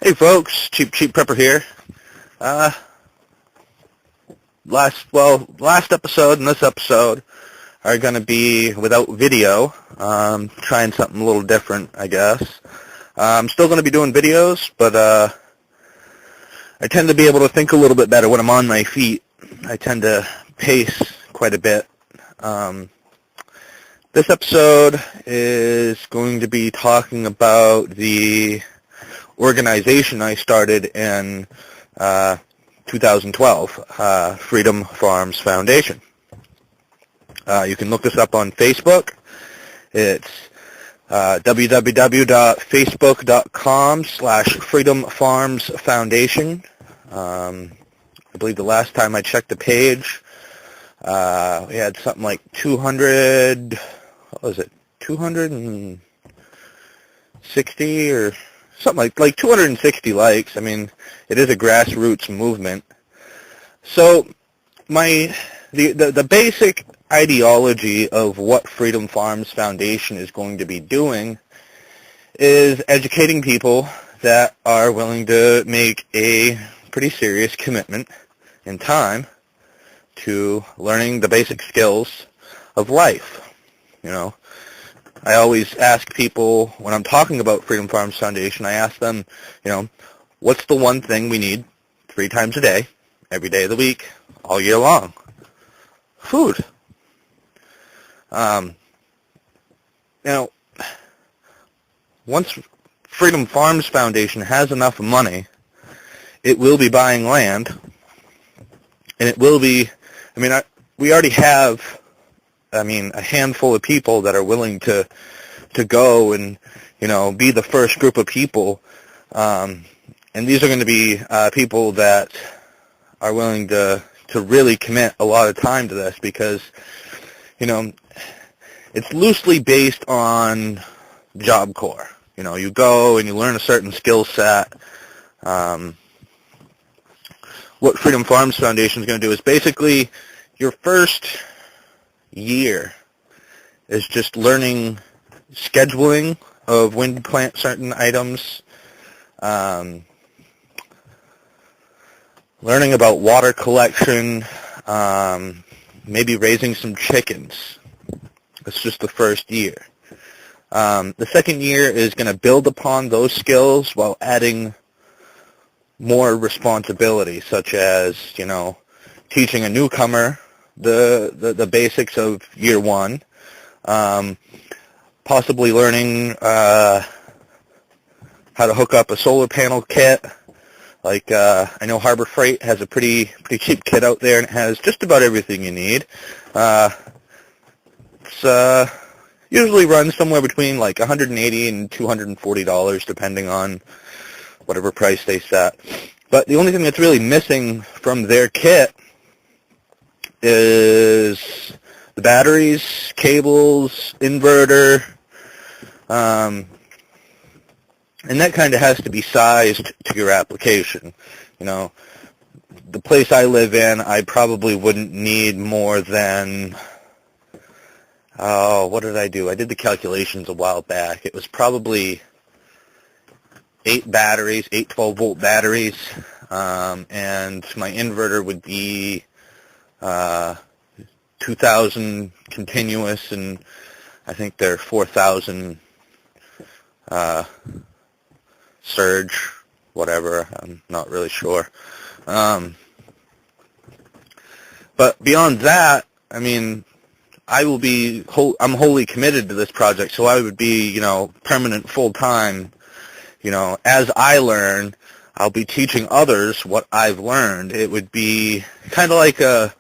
Hey folks, Cheap Prepper here. Uh, last episode and this episode are going to be without video. Trying something a little different, I guess. I'm still going to be doing videos, but I tend to be able to think a little bit better when I'm on my feet. I tend to pace quite a bit. This episode is going to be talking about the organization I started in 2012, Freedom Farms Foundation. You can look this up on Facebook. It's www.facebook.com/Freedom Farms Foundation. I believe the last time I checked the page, we had something like 260 or something like 260 likes. I mean, it is a grassroots movement. So the basic ideology of what Freedom Farms Foundation is going to be doing is educating people that are willing to make a pretty serious commitment in time to learning the basic skills of life. You know, I always ask people when I'm talking about Freedom Farms Foundation, I ask them, what's the one thing we need 3 times a day, every day of the week, all year long? Food. Once Freedom Farms Foundation has enough money, it will be buying land, and it will be, we already have, a handful of people that are willing to go and, be the first group of people, and these are going to be people that are willing to really commit a lot of time to this because, it's loosely based on Job Corps. You go and you learn a certain skill set. What Freedom Farms Foundation is going to do is basically your first year is just learning scheduling of when to plant certain items, learning about water collection, maybe raising some chickens. It's just the first year. The second year is going to build upon those skills while adding more responsibility, such as, teaching a newcomer the basics of year one, possibly learning how to hook up a solar panel kit. Like, I know Harbor Freight has a pretty cheap kit out there, and it has just about everything you need. It's usually runs somewhere between like $180 and $240, depending on whatever price they set. But the only thing that's really missing from their kit is the batteries, cables, inverter, and that kind of has to be sized to your application. The place I live in, I probably wouldn't need more than, what did I do? I did the calculations a while back. It was probably 8 12-volt batteries, and my inverter would be 2,000 continuous, and I think they're 4,000 surge, whatever. I'm not really sure. But beyond that, I'm wholly committed to this project, so I would be, permanent full-time. As I learn, I'll be teaching others what I've learned. It would be kind of like a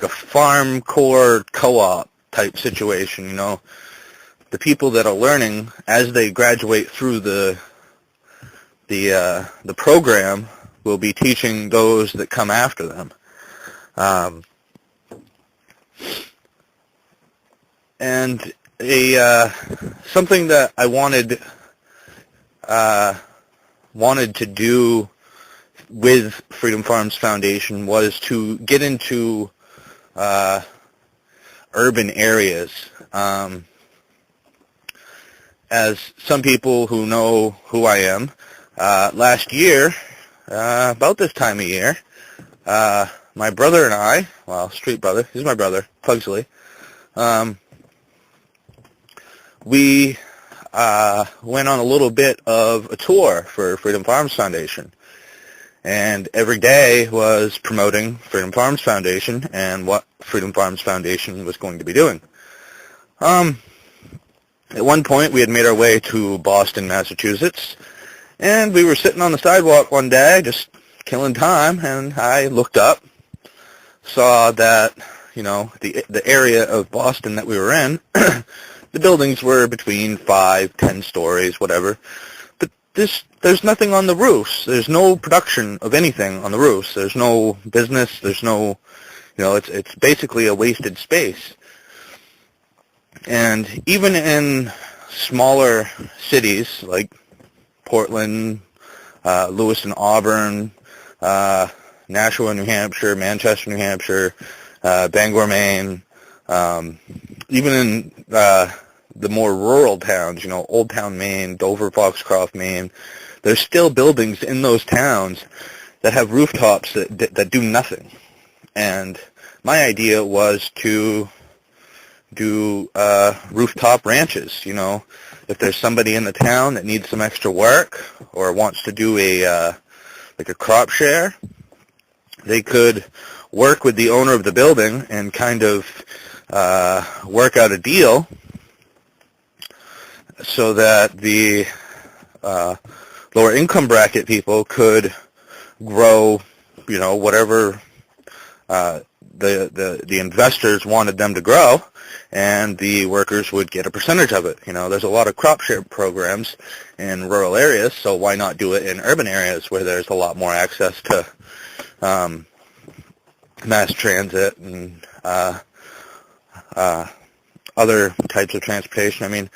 farm core co-op type situation. The people that are learning as they graduate through the program will be teaching those that come after them. And something that I wanted to do with Freedom Farms Foundation was to get into urban areas. As some people who know who I am, last year, about this time of year, my brother and I, well, street brother, he's my brother, Pugsley, we went on a little bit of a tour for Freedom Farms Foundation. And every day was promoting Freedom Farms Foundation and what Freedom Farms Foundation was going to be doing. At one point, we had made our way to Boston, Massachusetts, and we were sitting on the sidewalk one day, just killing time, and I looked up, saw that, the area of Boston that we were in, the buildings were between 5, 10 stories, whatever. But there's nothing on the roofs. There's no production of anything on the roofs. There's no business. There's no, it's basically a wasted space. And even in smaller cities like Portland, Lewis and Auburn, Nashua, New Hampshire, Manchester, New Hampshire, Bangor, Maine, even in the more rural towns, Old Town, Maine, Dover, Foxcroft, Maine, there's still buildings in those towns that have rooftops that do nothing. And my idea was to do rooftop ranches. If there's somebody in the town that needs some extra work or wants to do a crop share, they could work with the owner of the building and kind of work out a deal so that the lower income bracket people could grow, whatever the investors wanted them to grow, and the workers would get a percentage of it. There's a lot of crop share programs in rural areas, so why not do it in urban areas where there's a lot more access to mass transit and other types of transportation. I mean,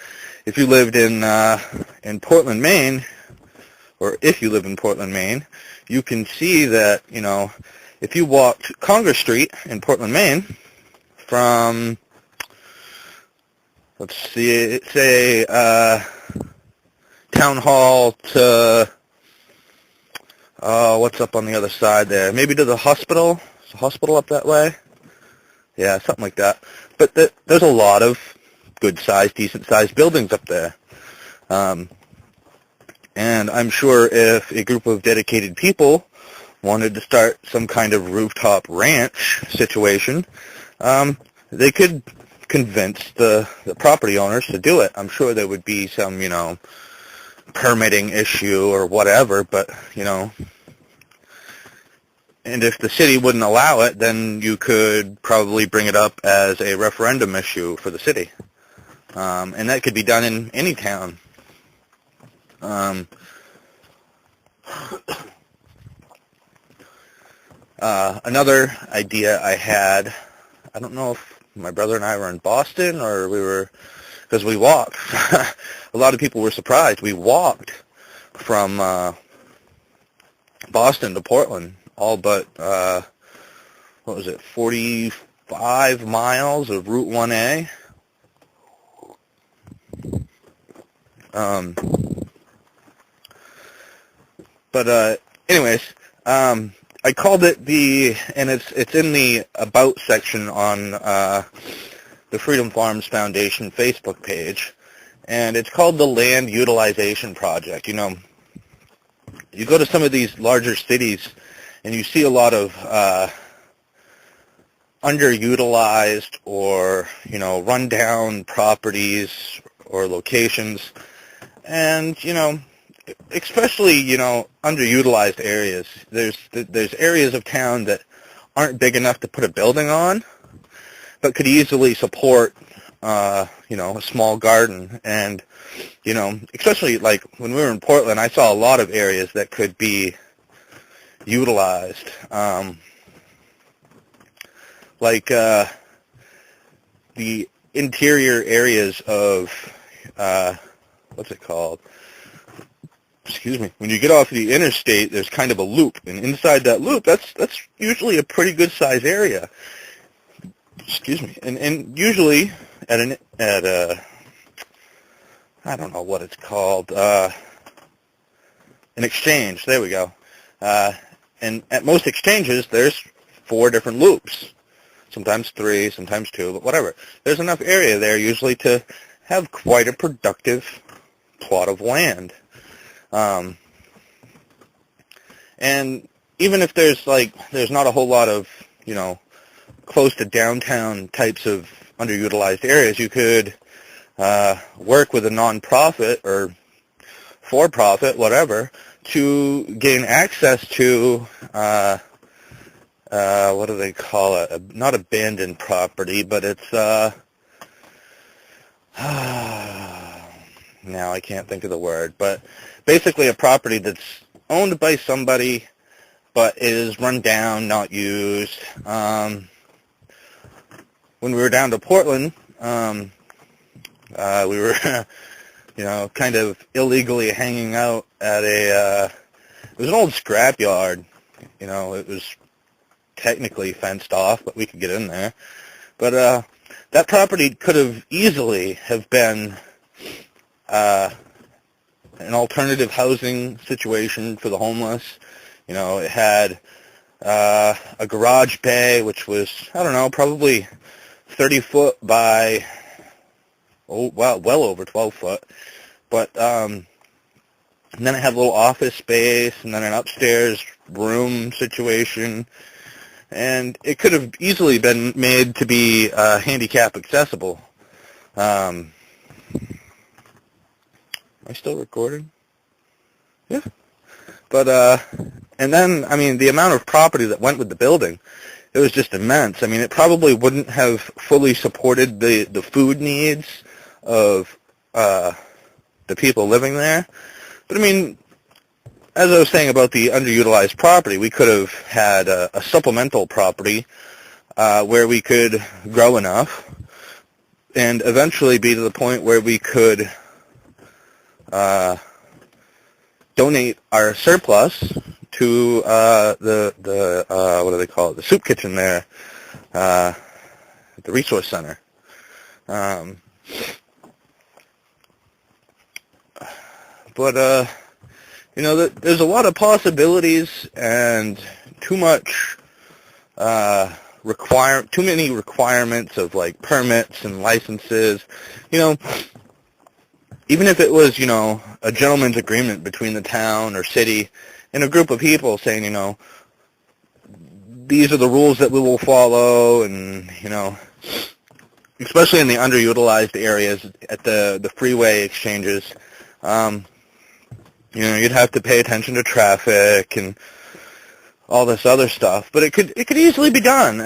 if you lived in Portland, Maine, or if you live in Portland, Maine, you can see that, if you walked Congress Street in Portland, Maine, from, let's see, say, Town Hall to, what's up on the other side there? Maybe to the hospital? Is the hospital up that way? Yeah, something like that. But there's a lot of good-sized, decent-sized buildings up there. And I'm sure if a group of dedicated people wanted to start some kind of rooftop ranch situation, they could convince the property owners to do it. I'm sure there would be some, permitting issue or whatever, but, and if the city wouldn't allow it, then you could probably bring it up as a referendum issue for the city. And that could be done in any town. Another idea I had, I don't know if my brother and I were in Boston or because we walked. A lot of people were surprised. We walked from Boston to Portland, all but, 45 miles of Route 1A. Anyways, I called it and it's in the About section on the Freedom Farms Foundation Facebook page, and it's called the Land Utilization Project. You go to some of these larger cities, and you see a lot of underutilized or, rundown properties or locations, and, especially, underutilized areas. There's areas of town that aren't big enough to put a building on, but could easily support, a small garden. And, especially like when we were in Portland, I saw a lot of areas that could be utilized. Like the interior areas of, what's it called? Excuse me. When you get off the interstate, there's kind of a loop, and inside that loop, that's usually a pretty good size area. Excuse me. And usually at a I don't know what it's called. an exchange. There we go. And at most exchanges, there's 4 different loops. Sometimes 3, sometimes 2, but whatever. There's enough area there usually to have quite a productive plot of land. And even if there's not a whole lot of, close to downtown types of underutilized areas, you could work with a nonprofit or for-profit, whatever, to gain access to, what do they call it? Not abandoned property, but it's, now I can't think of the word, but basically a property that's owned by somebody but is run down, not used. When we were down to Portland, we were, kind of illegally hanging out at it was an old scrapyard. It was technically fenced off, but we could get in there. But that property could have easily have been an alternative housing situation for the homeless. It had a garage bay, which was, I don't know, probably 30 foot by, well over 12 foot. But and then it had a little office space, and then an upstairs room situation. And it could have easily been made to be handicap accessible. Am I still recording? Yeah. But, and then, the amount of property that went with the building, it was just immense. It probably wouldn't have fully supported the food needs of the people living there. But, as I was saying about the underutilized property, we could have had a supplemental property where we could grow enough and eventually be to the point where we could donate our surplus to the what do they call it? The soup kitchen there, at the resource center. But there's a lot of possibilities and too many requirements of permits and licenses. Even if it was, a gentleman's agreement between the town or city and a group of people saying, these are the rules that we will follow, and, especially in the underutilized areas at the freeway exchanges, you'd have to pay attention to traffic and all this other stuff. But it could easily be done.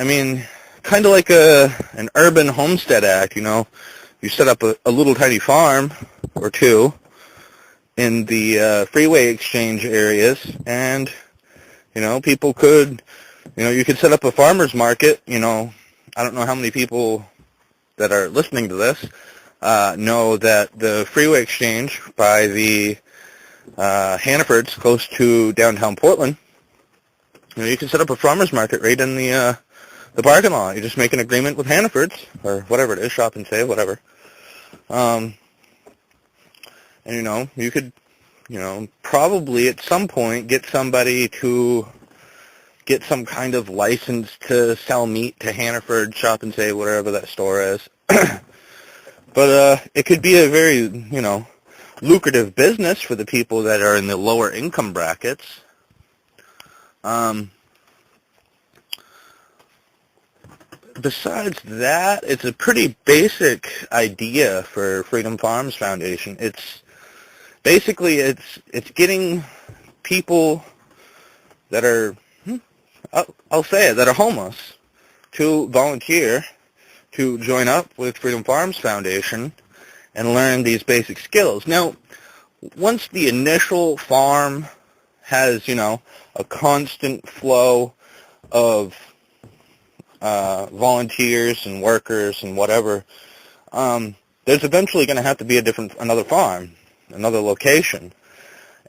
Kind of like an urban homestead act, You set up a little tiny farm or 2 in the freeway exchange areas, and, people could, you could set up a farmer's market. I don't know how many people that are listening to this know that the freeway exchange by the Hannaford's, close to downtown Portland, you can set up a farmer's market right in the parking lot. You just make an agreement with Hannaford's, or whatever it is, Shop and Save, whatever. And, you could, probably at some point get somebody to get some kind of license to sell meat to Hannaford, Shop and Save, whatever that store is. But it could be a very, lucrative business for the people that are in the lower income brackets. Besides that, it's a pretty basic idea for Freedom Farms Foundation. It's basically it's getting people that are, I'll say it, that are homeless to volunteer to join up with Freedom Farms Foundation and learn these basic skills. Now, once the initial farm has, a constant flow of volunteers and workers and whatever, there's eventually going to have to be another farm, another location.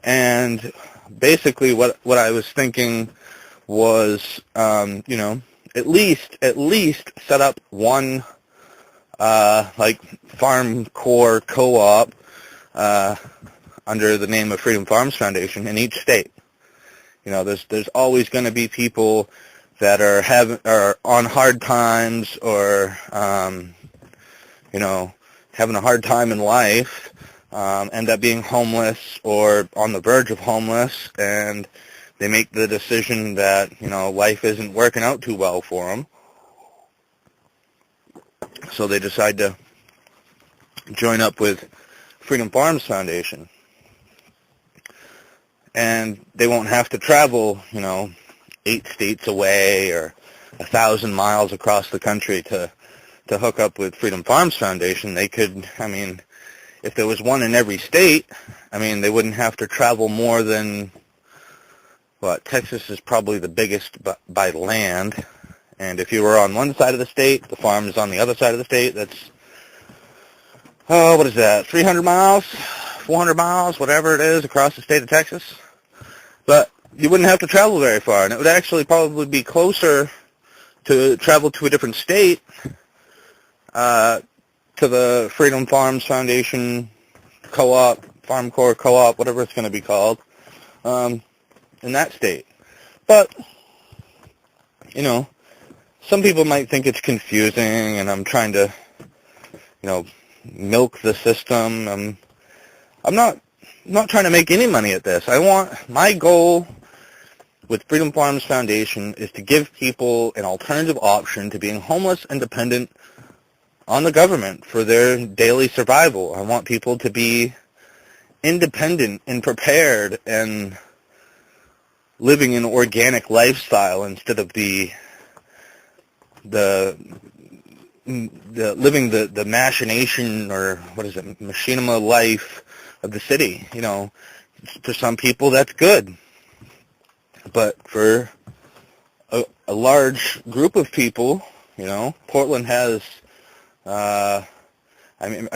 And basically what I was thinking was, at least set up one farm core co-op. under the name of Freedom Farms Foundation in each state. You know, there's always going to be people that are on hard times, or you know, having a hard time in life, end up being homeless or on the verge of homeless, and they make the decision that, you know, life isn't working out too well for them, so they decide to join up with Freedom Farms Foundation. And they won't have to travel, you know, 8 states away or 1,000 miles across the country to hook up with Freedom Farms Foundation. They could, I mean, if there was one in every state, I mean, they wouldn't have to travel more than, what, Texas is probably the biggest by land. And if you were on one side of the state, the farm is on the other side of the state. That's, oh, what is that, 300 miles, 400 miles, whatever it is, across the state of Texas. But you wouldn't have to travel very far, and it would actually probably be closer to travel to a different state, to the Freedom Farms Foundation co-op, Farm Corps co-op, whatever it's going to be called, in that state. But, you know, some people might think it's confusing, and I'm trying to, you know, milk the system. I'm not trying to make any money at this. My goal with Freedom Farms Foundation is to give people an alternative option to being homeless and dependent on the government for their daily survival. I want people to be independent and prepared and living an organic lifestyle instead of the living the machination, or what is it, machinima life of the city. You know, for some people that's good, but for a large group of people, you know, Portland has, I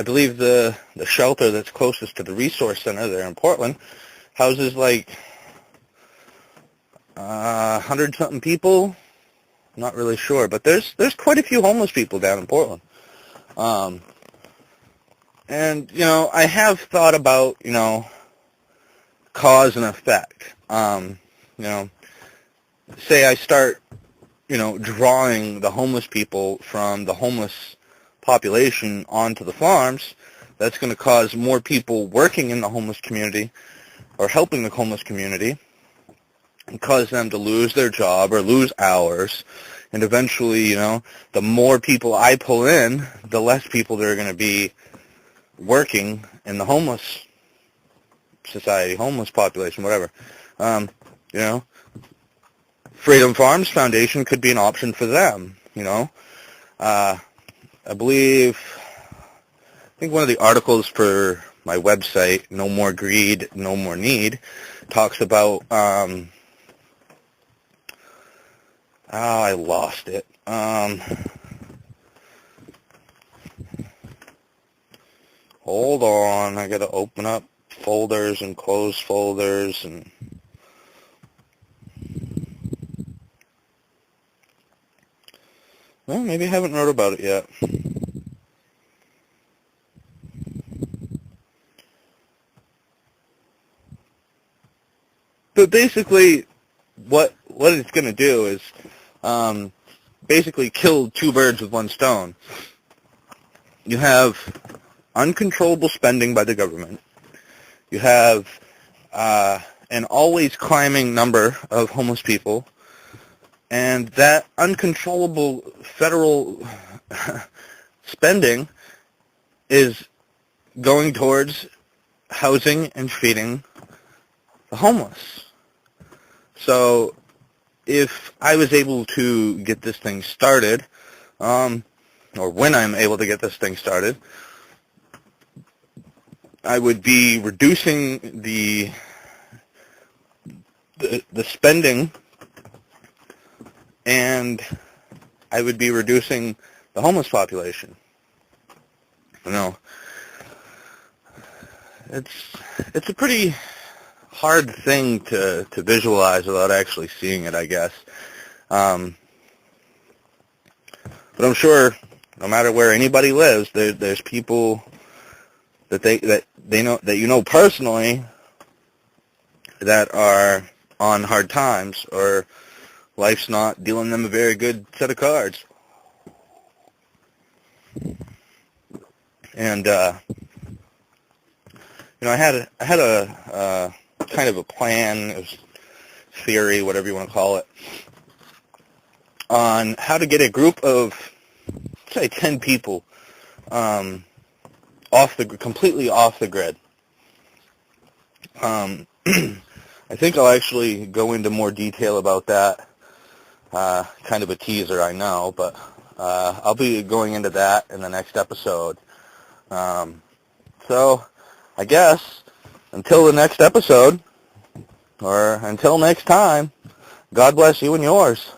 believe the shelter that's closest to the resource center there in Portland houses like 100-something people. I'm not really sure, but there's quite a few homeless people down in Portland. And, you know, I have thought about, you know, cause and effect. You know, say I start, you know, drawing the homeless people from the homeless population onto the farms, that's going to cause more people working in the homeless community or helping the homeless community, and cause them to lose their job or lose hours. And eventually, you know, the more people I pull in, the less people there are going to be working in the homeless society, homeless population, whatever. You know, Freedom Farms Foundation could be an option for them, you know. I think one of the articles for my website, No More Greed, No More Need, talks about, I lost it. Hold on, I gotta open up folders and close folders, and well, maybe I haven't wrote about it yet. But basically, what it's going to do is basically kill two birds with one stone. You have uncontrollable spending by the government. You have an always climbing number of homeless people. And that uncontrollable federal spending is going towards housing and feeding the homeless. So if I was able to get this thing started, or when I'm able to get this thing started, I would be reducing the spending, and I would be reducing the homeless population. You know, it's a pretty hard thing to visualize without actually seeing it, I guess. But I'm sure no matter where anybody lives, there's people that personally that are on hard times, or life's not dealing them a very good set of cards. And I had a kind of a plan, it was theory, whatever you want to call it, on how to get a group of, say, 10 people completely off the grid. I think I'll actually go into more detail about that. Kind of a teaser, I know, but I'll be going into that in the next episode. So I guess until the next episode, or until next time, God bless you and yours.